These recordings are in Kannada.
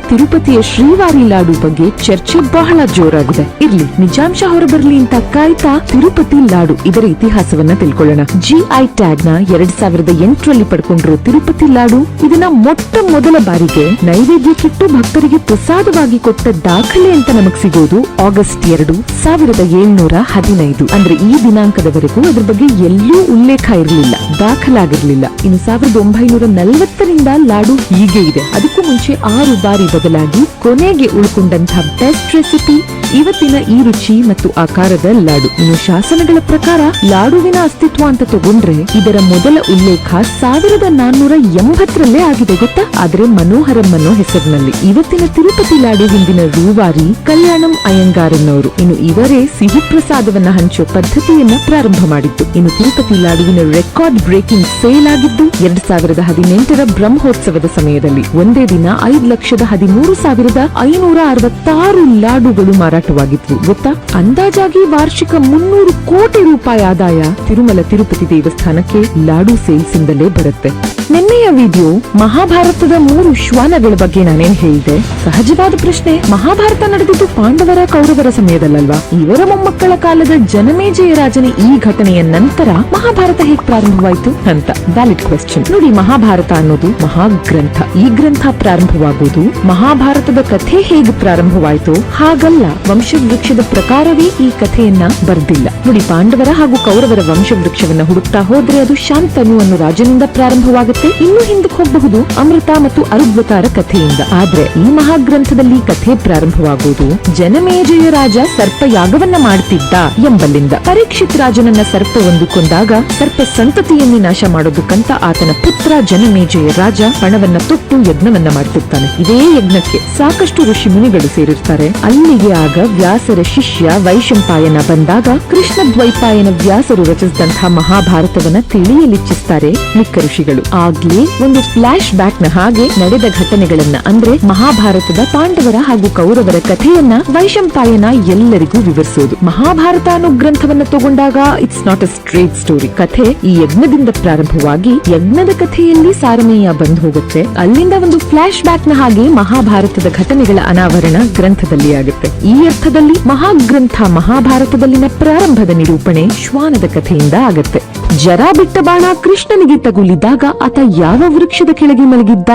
ತಿರುಪತಿಯ ಶ್ರೀವಾರಿ ಲಾಡು ಬಗ್ಗೆ ಚರ್ಚೆ ಬಹಳ ಜೋರಾಗಿದೆ. ಇರ್ಲಿ, ನಿಜಾಂಶ ಹೊರಬರ್ಲಿ ಅಂತ ಕಾಯ್ತಾ ತಿರುಪತಿ ಲಾಡು ಇದರ ಇತಿಹಾಸವನ್ನ ತಿಳ್ಕೊಳ್ಳೋಣ. GI ಟ್ಯಾಗ್ ನ 2008ರಲ್ಲಿ ಪಡ್ಕೊಂಡಿರೋ ತಿರುಪತಿ ಲಾಡು ಇದನ್ನ ಮೊಟ್ಟ ಮೊದಲ ಬಾರಿಗೆ ನೈವೇದ್ಯಕ್ಕಿಟ್ಟು ಭಕ್ತರಿಗೆ ಪ್ರಸಾದವಾಗಿ ಕೊಟ್ಟ ದಾಖಲೆ ಅಂತ ನಮಗ್ ಸಿಗೋದು ಆಗಸ್ಟ್ 2, 1715. ಅಂದ್ರೆ ಈ ದಿನಾಂಕದವರೆಗೂ ಅದ್ರ ಬಗ್ಗೆ ಎಲ್ಲೂ ಉಲ್ಲೇಖ ಇರಲಿಲ್ಲ, ದಾಖಲಾಗಿರ್ಲಿಲ್ಲ. ಇನ್ನು 1940ರಿಂದ ಲಾಡು ಹೀಗೆ ಇದೆ. ಅದಕ್ಕೂ ಮುಂಚೆ 6 ಬಾರಿ ಬದಲಾಗಿ ಕೊನೆಗೆ ಉಳ್ಕೊಂಡಂತಹ ಬೆಸ್ಟ್ ರೆಸಿಪಿ ಇವತ್ತಿನ ಈ ರುಚಿ ಮತ್ತು ಆಕಾರದ ಲಾಡು. ಇನ್ನು ಶಾಸನಗಳ ಪ್ರಕಾರ ಲಾಡುವಿನ ಅಸ್ತಿತ್ವ ಅಂತ ತಗೊಂಡ್ರೆ ಇದರ ಮೊದಲ ಉಲ್ಲೇಖ 1480ರಲ್ಲೇ ಆಗಿದೆ ಗೊತ್ತಾ. ಆದ್ರೆ ಮನೋಹರಂ ಅನ್ನೋ ಹೆಸರಿನಲ್ಲಿ. ಇವತ್ತಿನ ತಿರುಪತಿ ಲಾಡು ಹಿಂದಿನ ರೂವಾರಿ ಕಲ್ಯಾಣಂ ಅಯ್ಯಂಗಾರನ್ನವರು. ಇನ್ನು ಇವರೇ ಸಿಹಿ ಪ್ರಸಾದವನ್ನ ಹಂಚೋ ಪದ್ಧತಿಯನ್ನ ಪ್ರಾರಂಭ ಮಾಡಿದ್ದು. ಇನ್ನು ತಿರುಪತಿ ಲಾಡುವಿನ ರೆಕಾರ್ಡ್ ಬ್ರೇಕಿಂಗ್ ಸೇಲ್ ಆಗಿದ್ದು 2018ರ ಬ್ರಹ್ಮೋತ್ಸವದ ಸಮಯದಲ್ಲಿ ಒಂದೇ ದಿನ 5,13,566 ಲಾಡುಗಳು ಮಾರಾಟವಾಗಿದ್ವು ಗೊತ್ತಾ. ಅಂದಾಜಾಗಿ ವಾರ್ಷಿಕ 300 ಕೋಟಿ ರೂಪಾಯಿ ಆದಾಯ ತಿರುಮಲ ತಿರುಪತಿ ದೇವಸ್ಥಾನಕ್ಕೆ ಲಾಡು ಸೇಲ್ಸ್ ಇಂದಲೇ ಬರುತ್ತೆ. ನಿನ್ನೆಯ ವಿಡಿಯೋ ಮಹಾಭಾರತದ 3 ಶ್ವಾನಗಳ ಬಗ್ಗೆ ನಾನೇನ್ ಹೇಳಿದೆ. ಸಹಜವಾದ ಪ್ರಶ್ನೆ, ಮಹಾಭಾರತ ನಡೆದಿದ್ದು ಪಾಂಡವರ ಕೌರವರ ಸಮಯದಲ್ಲಲ್ವಾ? ಇವರ ಮೊಮ್ಮಕ್ಕಳ ಕಾಲದ ಜನಮೇಜಯ ರಾಜನ ಈ ಘಟನೆಯ ನಂತರ ಮಹಾಭಾರತ ಹೇಗೆ ಪ್ರಾರಂಭವಾಯಿತು ಅಂತ ವ್ಯಾಲಿಡ್ ಕ್ವೆಶ್ಚನ್. ನೋಡಿ, ಮಹಾಭಾರತ ಅನ್ನೋದು ಮಹಾಗ್ರಂಥ. ಈ ಗ್ರಂಥ ಪ್ರಾರಂಭವಾಗುವುದು ಮಹಾಭಾರತದ ಕಥೆ ಹೇಗೆ ಪ್ರಾರಂಭವಾಯಿತು ಹಾಗಲ್ಲ. ವಂಶವೃಕ್ಷದ ಪ್ರಕಾರವೇ ಈ ಕಥೆಯನ್ನ ಬರ್ದಿಲ್ಲ. ನೋಡಿ, ಪಾಂಡವರ ಹಾಗೂ ಕೌರವರ ವಂಶವೃಕ್ಷವನ್ನ ಹುಡುಕ್ತಾ ಹೋದ್ರೆ ಅದು ಶಾಂತನು ಅನ್ನೋ ರಾಜನಿಂದ ಪ್ರಾರಂಭವಾಗುತ್ತೆ. ಇನ್ನು ಹಿಂದಕ್ಕೆ ಹೋಗಬಹುದು ಅಮೃತ ಮತ್ತು ಅರುದ್ವತಾರ ಕಥೆಯಿಂದ. ಆದ್ರೆ ಈ ಮಹಾಗ್ರಂಥದಲ್ಲಿ ಕಥೆ ಪ್ರಾರಂಭವಾಗುವುದು ಜನಮೇಜಯ ರಾಜ ಸರ್ಪ ಯಾಗವನ್ನ ಮಾಡ್ತಿದ್ದ ಎಂಬಲ್ಲಿಂದ. ಪರೀಕ್ಷಿತ್ ರಾಜನನ್ನ ಸರ್ಪ ಒಂದು ಕೊಂದಾಗ ಸರ್ಪ ಸಂತತಿಯನ್ನೇ ನಾಶ ಮಾಡೋದಕ್ಕಂತ ಆತನ ಪುತ್ರ ಜನಮೇಜಯ ರಾಜ ಪಣವನ್ನ ತೊಟ್ಟು ಯಜ್ಞವನ್ನ ಮಾಡ್ತಿರ್ತಾನೆ. ಇದೇ ಯಜ್ಞಕ್ಕೆ ಸಾಕಷ್ಟು ಋಷಿ ಮುನಿಗಳು ಸೇರಿರ್ತಾರೆ. ಅಲ್ಲಿಗೆ ಆಗ ವ್ಯಾಸರ ಶಿಷ್ಯ ವೈಶಂಪಾಯನ ಬಂದಾಗ ಕೃಷ್ಣ ದ್ವೈಪಾಯನ ವ್ಯಾಸರು ರಚಿಸಿದಂತಹ ಮಹಾಭಾರತವನ್ನ ತಿಳಿಯಲಿಚ್ಛಿಸ್ತಾರೆ ಮಿಕ್ಕ ಋಷಿಗಳು. ಆಗ್ಲೇ ಒಂದು ಫ್ಲಾಶ್ ಬ್ಯಾಕ್ ನ ಹಾಗೆ ನಡೆದ ಘಟನೆಗಳನ್ನ, ಅಂದ್ರೆ ಮಹಾಭಾರತದ ಪಾಂಡವರ ಹಾಗೂ ಕೌರವರ ಕಥೆಯನ್ನ ವೈಶಂಪಾಯನ ಎಲ್ಲರಿಗೂ ವಿವರಿಸೋದು. ಮಹಾಭಾರತ ಅನ್ನೋ ಗ್ರಂಥವನ್ನ ತಗೊಂಡಾಗ it's not a straight story. ಕಥೆ ಈ ಯಜ್ಞದಿಂದ ಪ್ರಾರಂಭವಾಗಿ ಯಜ್ಞದ ಕಥೆಯಲ್ಲಿ ಸಾರಮೇಯ ಬಂದು ಹೋಗುತ್ತೆ. ಅಲ್ಲಿಂದ ಒಂದು ಫ್ಲಾಶ್ ಬ್ಯಾಕ್ ನ ಹಾಗೆ ಮಹಾಭಾರತದ ಘಟನೆಗಳ ಅನಾವರಣ ಗ್ರಂಥದಲ್ಲಿ ಆಗುತ್ತೆ. ಈ ಅರ್ಥದಲ್ಲಿ ಮಹಾಗ್ರಂಥ ಮಹಾಭಾರತದಲ್ಲಿನ ಪ್ರಾರಂಭದ ನಿರೂಪಣೆ ಶ್ವಾನದ ಕಥೆಯಿಂದ ಆಗತ್ತೆ. ಜರಾ ಬಿಟ್ಟ ಬಾಣ ಕೃಷ್ಣನಿಗೆ ತಗುಲಿದಾಗ ಆತ ಯಾವ ವೃಕ್ಷದ ಕೆಳಗೆ ಮಲಗಿದ್ದ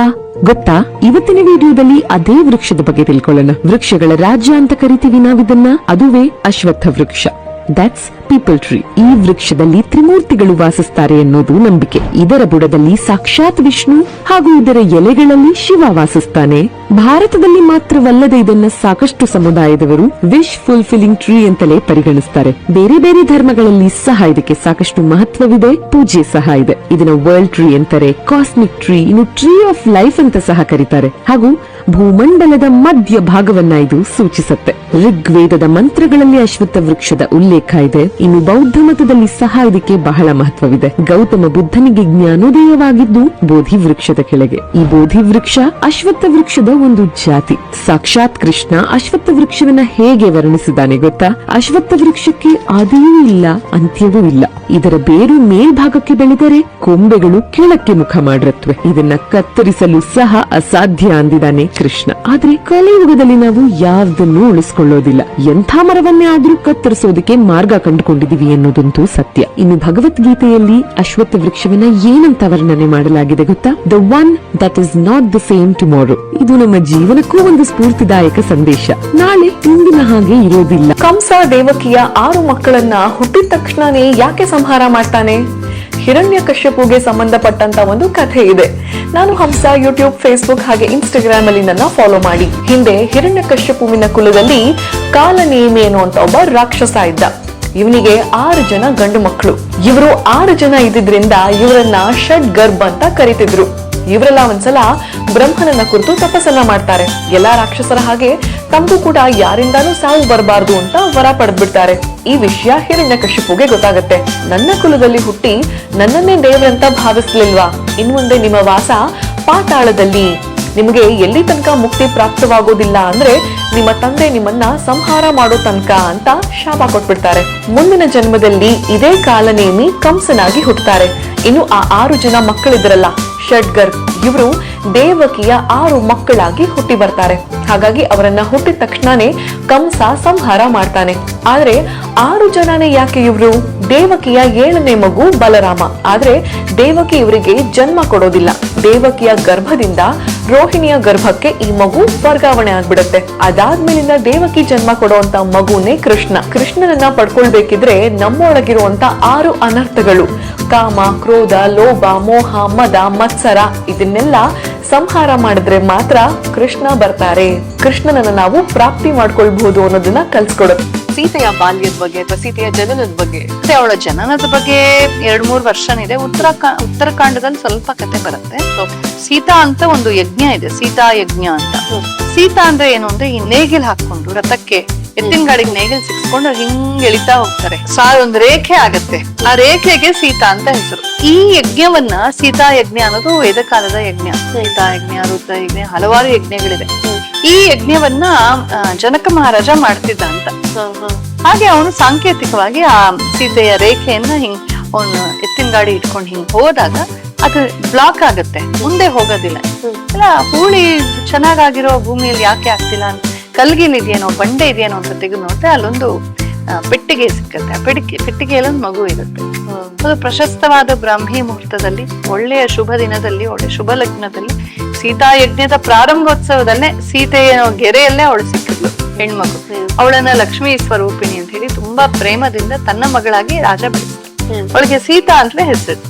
ಗೊತ್ತಾ? ಇವತ್ತಿನ ವಿಡಿಯೋದಲ್ಲಿ ಅದೇ ವೃಕ್ಷದ ಬಗ್ಗೆ ತಿಳ್ಕೊಳ್ಳೋಣ. ವೃಕ್ಷಗಳ ರಾಜ್ಯ ಅಂತ ಕರಿತೀವಿ ನಾವಿದನ್ನ. ಅದುವೇ ಅಶ್ವತ್ಥ ವೃಕ್ಷ. That's people tree. ಈ ವೃಕ್ಷದಲ್ಲಿ ತ್ರಿಮೂರ್ತಿಗಳು ವಾಸಿಸ್ತಾರೆ ಅನ್ನೋದು ನಂಬಿಕೆ. ಇದರ ಬುಡದಲ್ಲಿ ಸಾಕ್ಷಾತ್ ವಿಷ್ಣು ಹಾಗೂ ಇದರ ಎಲೆಗಳಲ್ಲಿ ಶಿವ ವಾಸಿಸ್ತಾನೆ. ಭಾರತದಲ್ಲಿ ಮಾತ್ರವಲ್ಲದೆ ಇದನ್ನ ಸಾಕಷ್ಟು ಸಮುದಾಯದವರು ವಿಶ್ ಫುಲ್ಫಿಲಿಂಗ್ ಟ್ರೀ ಅಂತಲೇ ಪರಿಗಣಿಸ್ತಾರೆ. ಬೇರೆ ಬೇರೆ ಧರ್ಮಗಳಲ್ಲಿ ಸಹ ಇದಕ್ಕೆ ಸಾಕಷ್ಟು ಮಹತ್ವವಿದೆ, ಪೂಜೆ ಸಹ ಇದೆ. ಇದನ್ನ ವರ್ಲ್ಡ್ ಟ್ರೀ ಅಂತಾರೆ, ಕಾಸ್ಮಿಕ್ ಟ್ರೀ, ಇನ್ನು ಟ್ರೀ ಆಫ್ ಲೈಫ್ ಅಂತ ಸಹ ಕರೀತಾರೆ. ಹಾಗೂ ಭೂಮಂಡಲದ ಮಧ್ಯ ಭಾಗವನ್ನ ಇದು ಸೂಚಿಸುತ್ತೆ. ಋಗ್ವೇದದ ಮಂತ್ರಗಳಲ್ಲಿ ಅಶ್ವತ್ಥ ವೃಕ್ಷದ ಉಲ್ಲೇಖ ಇದೆ. ಇನ್ನು ಬೌದ್ಧ ಮತದಲ್ಲಿ ಸಹ ಇದಕ್ಕೆ ಬಹಳ ಮಹತ್ವವಿದೆ. ಗೌತಮ ಬುದ್ಧನಿಗೆ ಜ್ಞಾನೋದಯವಾಗಿದ್ದು ಬೋಧಿ ವೃಕ್ಷದ ಕೆಳಗೆ. ಈ ಬೋಧಿ ವೃಕ್ಷ ಅಶ್ವತ್ಥ ವೃಕ್ಷದ ಒಂದು ಜಾತಿ. ಸಾಕ್ಷಾತ್ ಕೃಷ್ಣ ಅಶ್ವತ್ಥ ವೃಕ್ಷವನ್ನ ಹೇಗೆ ವರ್ಣಿಸಿದ್ದಾನೆ ಗೊತ್ತಾ? ಅಶ್ವತ್ಥ ವೃಕ್ಷಕ್ಕೆ ಆದಿಯೂ ಇಲ್ಲ, ಅಂತ್ಯವೂ ಇಲ್ಲ. ಇದರ ಬೇರು ಮೇಲ್ಭಾಗಕ್ಕೆ ಬೆಳೆದರೆ ಕೊಂಬೆಗಳು ಕೆಳಕ್ಕೆ ಮುಖ ಮಾಡಿರುತ್ತವೆ. ಇದನ್ನ ಕತ್ತರಿಸಲು ಸಹ ಅಸಾಧ್ಯ ಅಂದಿದ್ದಾನೆ ಕೃಷ್ಣ. ಆದ್ರೆ ಕಲಿಯುಗದಲ್ಲಿ ನಾವು ಯಾವುದನ್ನು ಉಳಿಸಿಕೊಳ್ಳೋದಿಲ್ಲ. ಎಂಥ ಮರವನ್ನೇ ಆದ್ರೂ ಕತ್ತರಿಸೋದಕ್ಕೆ ಮಾರ್ಗ ಕಂಡುಕೊಂಡಿದೀವಿ ಅನ್ನೋದಂತೂ ಸತ್ಯ. ಇನ್ನು ಭಗವದ್ಗೀತೆಯಲ್ಲಿ ಅಶ್ವತ್ಥ ವೃಕ್ಷವನ್ನ ಏನಂತ ವರ್ಣನೆ ಮಾಡಲಾಗಿದೆ ಗೊತ್ತಾ? The one that is not the same tomorrow. ಇದು ನಮ್ಮ ಜೀವನಕ್ಕೂ ಒಂದು ಸ್ಫೂರ್ತಿದಾಯಕ ಸಂದೇಶ. ನಾಳೆ ಇಂದಿನ ಹಾಗೆ ಇರೋದಿಲ್ಲ. ಕಂಸ ದೇವಕಿಯ 6 ಮಕ್ಕಳನ್ನ ಹುಟ್ಟಿದ ತಕ್ಷಣನೇ ಯಾಕೆ ಸಂಹಾರ ಮಾಡ್ತಾನೆ? ಹಿರಣ್ಯಕಶ್ಯಪುಗೆ ಸಂಬಂಧಪಟ್ಟಂತ ಒಂದು ಕಥೆ ಇದೆ. ನಾನು ಹಂಸ ಯೂಟ್ಯೂಬ್, ಫೇಸ್ಬುಕ್ ಹಾಗೆ ಇನ್ಸ್ಟಾಗ್ರಾಮ್ ಅಲ್ಲಿ ನನ್ನ ಫಾಲೋ ಮಾಡಿ. ಹಿಂದೆ ಹಿರಣ್ಯಕಶ್ಯಪುವಿನ ಕುಲದಲ್ಲಿ ಕಾಲನೇಮಿ ಅನ್ನುವಂತ ಒಬ್ಬ ರಾಕ್ಷಸ ಇದ್ದ. ಇವನಿಗೆ 6 ಜನ ಗಂಡು ಮಕ್ಕಳು. ಇವರು 6 ಜನ ಇದ್ದಿದ್ರಿಂದ ಇವರನ್ನ ಷಡ್ ಗರ್ಭ ಅಂತ ಕರಿತಿದ್ರು. ಇವರೆಲ್ಲ ಒಂದ್ಸಲ ಬ್ರಹ್ಮನನ್ನ ಕುರಿತು ತಪಸ್ಸನ್ನ ಮಾಡ್ತಾರೆ. ಎಲ್ಲಾ ರಾಕ್ಷಸರ ಹಾಗೆ ತಮಗೂ ಕೂಡ ಯಾರಿಂದಾನೂ ಸಾವು ಬರಬಾರ್ದು ಅಂತ ವರ ಪಡೆದ್ಬಿಡ್ತಾರೆ. ಈ ವಿಷಯ ಹಿರಣ್ಯಕಶ್ಯಪುಗೆ ಗೊತ್ತಾಗತ್ತೆ. ನನ್ನ ಕುಲದಲ್ಲಿ ಹುಟ್ಟಿ ನನ್ನನ್ನೇ ದೇವರಂತ ಭಾವಿಸ್ಲಿಲ್ವಾ? ಇನ್ಮುಂದೆ ನಿಮ್ಮ ವಾಸ ಪಾತಾಳದಲ್ಲಿ. ನಿಮಗೆ ಎಲ್ಲಿ ತನಕ ಮುಕ್ತಿ ಪ್ರಾಪ್ತವಾಗೋದಿಲ್ಲ ಅಂದ್ರೆ ನಿಮ್ಮ ತಂದೆ ನಿಮ್ಮನ್ನ ಸಂಹಾರ ಮಾಡೋ ತನಕ ಅಂತ ಶಾಪ ಕೊಟ್ಬಿಡ್ತಾರೆ. ಮುಂದಿನ ಜನ್ಮದಲ್ಲಿ ಇದೇ ಕಾಲನೇಮಿ ಕಂಸನಾಗಿ ಹುಟ್ಟುತ್ತಾರೆ. ಇನ್ನು ಆ 6 ಜನ ಮಕ್ಕಳಿದ್ರಲ್ಲ ಷಡ್ಗರ್, ಇವರು ದೇವಕಿಯ 6 ಮಕ್ಕಳಾಗಿ ಹುಟ್ಟಿ ಬರ್ತಾರೆ. ಹಾಗಾಗಿ ಅವರನ್ನ ಹುಟ್ಟಿದ ತಕ್ಷಣನೇ ಕಂಸ ಸಂಹಾರ ಮಾಡ್ತಾನೆ. ಆದ್ರೆ 6 ಜನನೇ ಯಾಕೆ ಇವ್ರು? ದೇವಕಿಯ 7ನೇ ಮಗು ಬಲರಾಮ. ಆದ್ರೆ ದೇವಕಿ ಇವರಿಗೆ ಜನ್ಮ ಕೊಡೋದಿಲ್ಲ. ದೇವಕಿಯ ಗರ್ಭದಿಂದ ರೋಹಿಣಿಯ ಗರ್ಭಕ್ಕೆ ಈ ಮಗು ವರ್ಗಾವಣೆ ಆಗ್ಬಿಡುತ್ತೆ. ಅದಾದ್ಮೇಲಿಂದ ದೇವಕಿ ಜನ್ಮ ಕೊಡುವಂತ ಮಗುನೇ ಕೃಷ್ಣ. ಕೃಷ್ಣನನ್ನ ಪಡ್ಕೊಳ್ಬೇಕಿದ್ರೆ ನಮ್ಮೊಳಗಿರುವಂತ 6 ಅನರ್ಥಗಳು, ಕಾಮ, ಕ್ರೋಧ, ಲೋಭ, ಮೋಹ, ಮದ, ಮತ್ಸರ, ಇದನ್ನೆಲ್ಲ ಸಂಹಾರ ಮಾಡಿದ್ರೆ ಮಾತ್ರ ಕೃಷ್ಣ ಬರ್ತಾರೆ. ಕೃಷ್ಣನನ್ನ ನಾವು ಪ್ರಾಪ್ತಿ ಮಾಡ್ಕೊಳ್ಬಹುದು ಅನ್ನೋದನ್ನ ಕಲ್ಸ್ಕೊಡುತ್ತೆ. ಸೀತೆಯ ಬಾಲ್ಯದ ಬಗ್ಗೆ ಅಥವಾ ಸೀತೆಯ ಜನನದ ಬಗ್ಗೆ, ಅವಳ ಜನನದ ಬಗ್ಗೆ 2-3 ವರ್ಷನಿದೆ. ಉತ್ತರಾಖಂಡದಲ್ಲಿ ಸ್ವಲ್ಪ ಕತೆ ಬರುತ್ತೆ. ಸೀತಾ ಅಂತ ಒಂದು ಯಜ್ಞ ಇದೆ, ಸೀತಾ ಯಜ್ಞ ಅಂತ. ಸೀತಾ ಅಂದ್ರೆ ಏನು ಅಂದ್ರೆ, ಈ ನೇಗಿಲ್ ಹಾಕೊಂಡು ರಥಕ್ಕೆ, ಎತ್ತಿನ ಗಾಡಿಗೆ ನೇಗಿಲ್ ಸಿಕ್ಸ್ಕೊಂಡು ಹಿಂಗ್ ಎಳಿತಾ ಹೋಗ್ತಾರೆ. ಒಂದು ರೇಖೆ ಆಗತ್ತೆ, ಆ ರೇಖೆಗೆ ಸೀತಾ ಅಂತ ಹೆಸರು. ಈ ಯಜ್ಞವನ್ನ ಸೀತಾ ಯಜ್ಞ ಅನ್ನೋದು ವೇದಕಾಲದ ಯಜ್ಞ. ಸೀತಾ ಯಜ್ಞ, ರುದ್ರ ಯಜ್ಞ, ಹಲವಾರು ಯಜ್ಞಗಳಿದೆ. ಈ ಯಜ್ಞವನ್ನ ಜನಕ ಮಹಾರಾಜ ಮಾಡ್ತಿದ್ದ ಅಂತ. ಹಾಗೆ ಅವನು ಸಾಂಕೇತಿಕವಾಗಿ ಆ ಸೀತೆಯ ರೇಖೆಯನ್ನ ಹಿಂಗ್ ಅವನು ಎತ್ತಿನ ಗಾಡಿ ಇಟ್ಕೊಂಡು ಹಿಂಗ್ ಹೋದಾಗ ಅದು ಬ್ಲಾಕ್ ಆಗತ್ತೆ, ಮುಂದೆ ಹೋಗೋದಿಲ್ಲ. ಇಲ್ಲ, ಹೂಳಿ ಚೆನ್ನಾಗಿರೋ ಭೂಮಿಯಲ್ಲಿ ಯಾಕೆ ಆಗ್ತಿಲ್ಲ, ಕಲ್ಗಿಲ್ ಇದೆಯೇನೋ, ಬಂಡೆ ಇದೆಯೇನೋ ಅಂತ ತೆಗೆದು ನೋಡ್ರೆ ಅಲ್ಲೊಂದು ಪೆಟ್ಟಿಗೆ ಸಿಕ್ಕತ್ತೆ. ಆ ಪೆಟ್ಟಿಗೆಯಲ್ಲಿ ಒಂದು ಮಗು ಇರುತ್ತೆ. ಅದು ಪ್ರಶಸ್ತವಾದ ಬ್ರಾಹ್ಮಿ ಮುಹೂರ್ತದಲ್ಲಿ, ಒಳ್ಳೆಯ ಶುಭ ದಿನದಲ್ಲಿ, ಒಳ್ಳೆ ಶುಭ ಲಗ್ನದಲ್ಲಿ, ಸೀತಾ ಯಜ್ಞದ ಪ್ರಾರಂಭೋತ್ಸವದಲ್ಲೇ ಸೀತೆಯ ಗೆರೆಯಲ್ಲೇ ಅವಳು ಸಿಕ್ಕಿದ್ಲು, ಹೆಣ್ಮಗು. ಅವಳನ್ನ ಲಕ್ಷ್ಮೀ ಸ್ವರೂಪಿಣಿ ಅಂತ ಹೇಳಿ ತುಂಬಾ ಪ್ರೇಮದಿಂದ ತನ್ನ ಮಗಳಾಗಿ ರಾಜ ಬೆಳೆಸಿದ. ಅವಳಿಗೆ ಸೀತಾ ಅಂತಲೇ ಹೆಸರು.